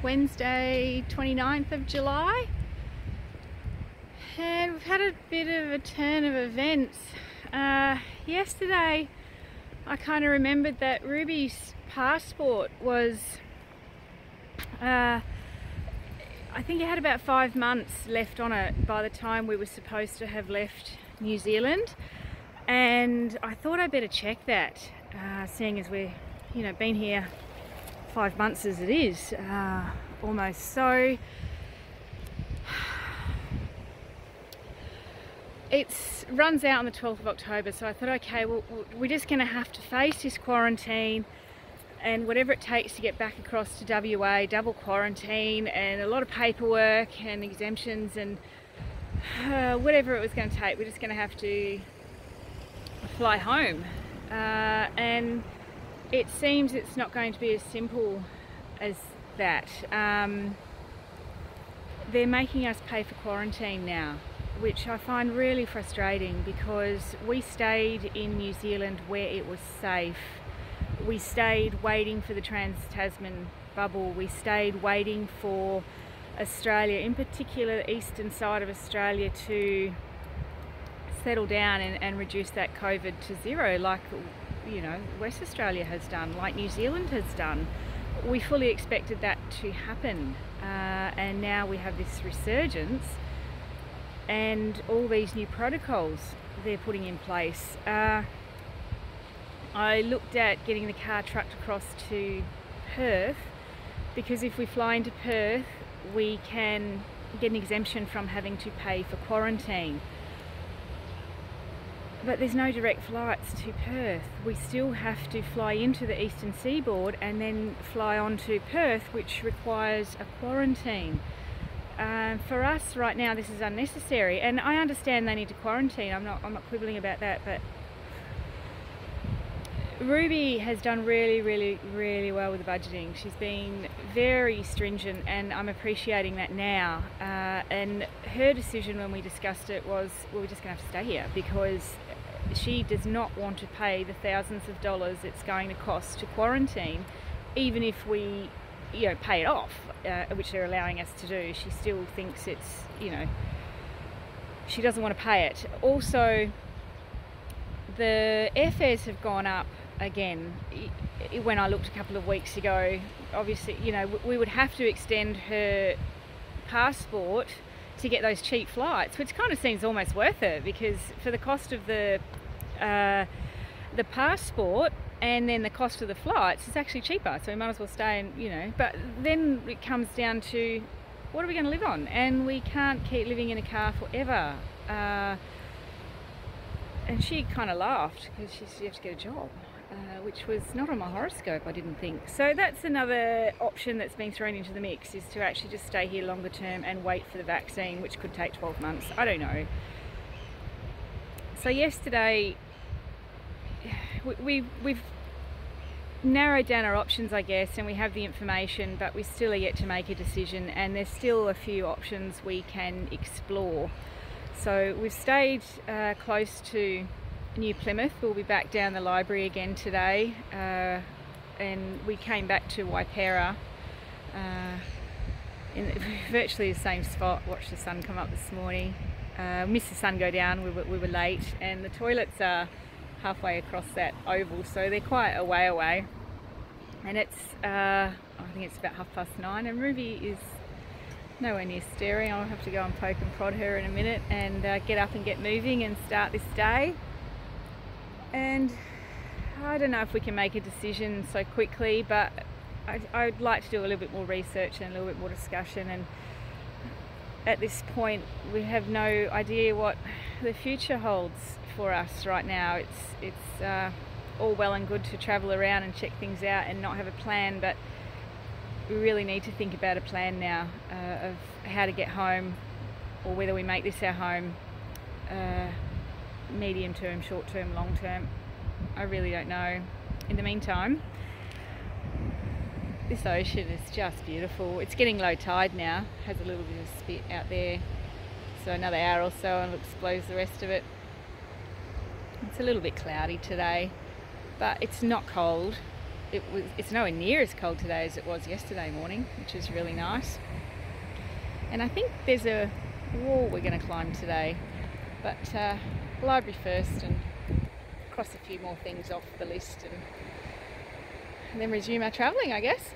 Wednesday 29th of July, and we've had a bit of a turn of events. Yesterday I kind of remembered that Ruby's passport was I think it had about 5 months left on it by the time we were supposed to have left New Zealand, and I thought I'd better check that, seeing as we're been here 5 months as it is, almost. So it runs out on the 12th of October, so I thought, okay, well, we're just going to have to face this quarantine and whatever it takes to get back across to WA, double quarantine and a lot of paperwork and exemptions and whatever it was going to take. We're just going to have to fly home, and it seems it's not going to be as simple as that. They're making us pay for quarantine now, which I find really frustrating, because we stayed in New Zealand where it was safe. We stayed waiting for the Trans-Tasman bubble. We stayed waiting for Australia, in particular the eastern side of Australia, to settle down and reduce that COVID to zero, like West Australia has done, like New Zealand has done. We fully expected that to happen, and now we have this resurgence and all these new protocols they're putting in place. I looked at getting the car trucked across to Perth, because if we fly into Perth we can get an exemption from having to pay for quarantine. But there's no direct flights to Perth. We still have to fly into the eastern seaboard and then fly on to Perth, which requires a quarantine. For us right now this is unnecessary, and I understand they need to quarantine. I'm not quibbling about that, but Ruby has done really well with the budgeting. She's been very stringent, and I'm appreciating that now. And her decision when we discussed it was, well, we're just going to have to stay here, because she does not want to pay the thousands of dollars it's going to cost to quarantine, even if we pay it off, which they're allowing us to do. She still thinks it's, she doesn't want to pay it. Also, the airfares have gone up again. When I looked a couple of weeks ago, obviously, we would have to extend her passport to get those cheap flights, which kind of seems almost worth it, because for the cost of the passport and then the cost of the flights, it's actually cheaper, so we might as well stay. And but then it comes down to, what are we going to live on? And we can't keep living in a car forever. And she kind of laughed, because she said you have to get a job, which was not on my horoscope, I didn't think. So that's another option that's been thrown into the mix, is to actually just stay here longer term and wait for the vaccine, which could take 12 months. I don't know. So yesterday we've narrowed down our options, I guess, and we have the information, but we still are yet to make a decision, and there's still a few options we can explore. So we've stayed close to New Plymouth. We'll be back down the library again today, and we came back to Waipara in virtually the same spot. Watched the sun come up this morning. Missed the sun go down. We were late, and the toilets are halfway across that oval, so they're quite a way away. And it's I think it's about 9:30, and Ruby is nowhere near stirring. I'll have to go and poke and prod her in a minute and get up and get moving and start this day. And I don't know if we can make a decision so quickly, but I'd like to do a little bit more research and a little bit more discussion. And at this point we have no idea what the future holds for us right now. It's all well and good to travel around and check things out and not have a plan, but we really need to think about a plan now, of how to get home, or whether we make this our home, medium term, short term, long term. I really don't know. In the meantime, this ocean is just beautiful. It's getting low tide now, has a little bit of spit out there, so another hour or so and it'll expose the rest of it. It's a little bit cloudy today, but it's not cold. it's nowhere near as cold today as it was yesterday morning, which is really nice. And I think there's a wall we're going to climb today, but library first and cross a few more things off the list and then resume our travelling, I guess.